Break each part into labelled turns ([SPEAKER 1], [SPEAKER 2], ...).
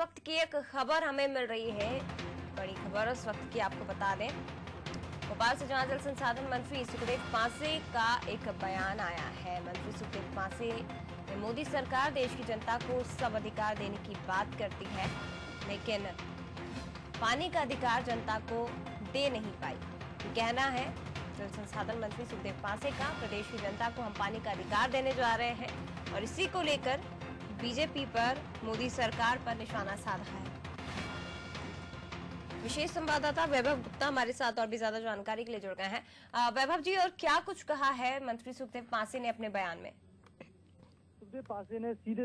[SPEAKER 1] वक्त की एक खबर हमें मिल रही है, बड़ी खबर उस वक्त की आपको बता दें। भोपाल से जहां जल संसाधन मंत्री सुखदेव पांसे का एक बयान आया है। मंत्री सुखदेव पांसे ने मोदी सरकार देश की जनता को सब अधिकार देने की बात करती है, लेकिन पानी का अधिकार जनता को दे नहीं पाई। कहना है जल संसाधन मंत्री सुखदेव पांसे का, प्रदेश की जनता को हम पानी का अधिकार देने जा रहे हैं और इसी को लेकर बीजेपी पर, मोदी सरकार पर निशाना साधा है। विशेष संवाददाता वैभव गुप्ता हमारे साथ और भी ज्यादा जानकारी के लिए जुड़ गए हैं। वैभव जी, और क्या कुछ कहा है मंत्री सुखदेव पांसे ने अपने बयान में?
[SPEAKER 2] सुखदेव पांसे ने सीधे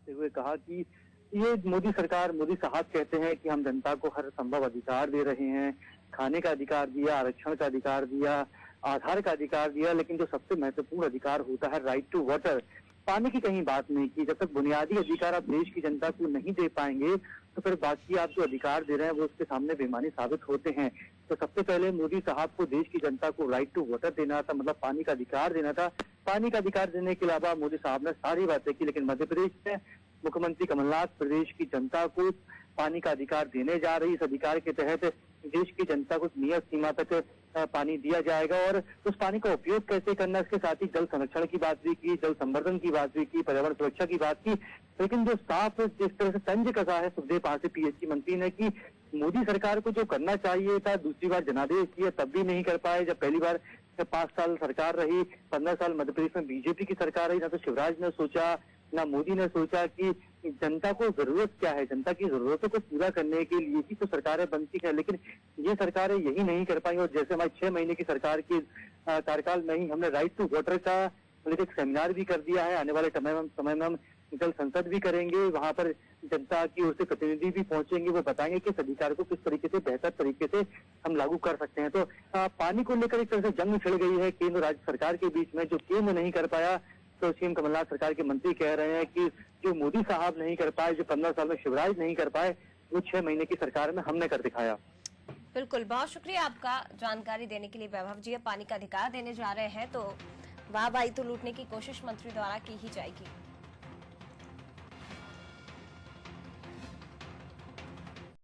[SPEAKER 2] हुए कहा कि ये मोदी सरकार, मोदी साहब कहते हैं कि हम जनता को हर संभव अधिकार दे रहे हैं, खाने का अधिकार दिया, आरक्षण का अधिकार दिया, आधार का अधिकार दिया, लेकिन जो सबसे महत्वपूर्ण अधिकार होता है राइट टू वाटर, पानी की कहीं बात नहीं की। जब तक बुनियादी अधिकार आप देश की जनता को नहीं दे पाएंगे तो फिर बाकी आप जो अधिकार दे रहे हैं वो उसके सामने बेईमानी साबित होते हैं। तो सबसे पहले मोदी साहब को देश की जनता को राइट टू वाटर देना था, मतलब पानी का अधिकार देना था। पानी का अधिकार देने के अलावा मोदी साहब ने सारी बातें की, लेकिन मध्य प्रदेश में मुख्यमंत्री कमलनाथ प्रदेश की जनता को पानी का अधिकार देने जा रही। इस अधिकार के तहत देश की जनता को नियत सीमा तक पानी दिया जाएगा और उस पानी का उपयोग कैसे करना, इसके साथ ही जल संरक्षण की बात भी की, जल संवर्धन की बात भी की, पर्यावरण सुरक्षा की बात की। लेकिन जो साफ जिस तरह से तंज कसा है सुखदेव पांसे पीएचई मंत्री ने कि मोदी सरकार को जो करना चाहिए था, दूसरी बार जनादेश दिया तब भी नहीं कर पाए। जब पहली बार 5 साल सरकार रही, 15 साल मध्य प्रदेश में बीजेपी की सरकार रही, ना तो शिवराज ने सोचा ना मोदी ने सोचा कि जनता को जरूरत क्या है, जनता की जरूरतों को पूरा करने के लिए ही तो सरकारें बनती है। लेकिन ये सरकारें यही नहीं कर पाई। और जैसे हमारी 6 महीने की सरकार के कार्यकाल में ही हमने राइट टू वाटर का एक सेमिनार भी कर दिया है। आने वाले समय में हम जल संसद भी करेंगे, वहां पर जनता की ओर से प्रतिनिधि भी पहुंचेंगे, वो बताएंगे कि इस अधिकार को किस तरीके से बेहतर तरीके से हम लागू कर सकते हैं। तो पानी को लेकर एक तरह से जंग छिड़ गई है केंद्र राज्य सरकार के बीच में। जो केंद्र नहीं कर पाया तो सीएम कमलनाथ सरकार के मंत्री कह रहे हैं कि जो मोदी साहब नहीं कर पाए, जो 15 साल में शिवराज नहीं कर पाए, वो 6 महीने की सरकार में हमने कर दिखाया।
[SPEAKER 1] बिल्कुल, बहुत शुक्रिया आपका जानकारी देने के लिए वैभव जी। पानी का अधिकार देने जा रहे हैं तो वाह भाई तो लूटने की कोशिश मंत्री द्वारा की ही जाएगी।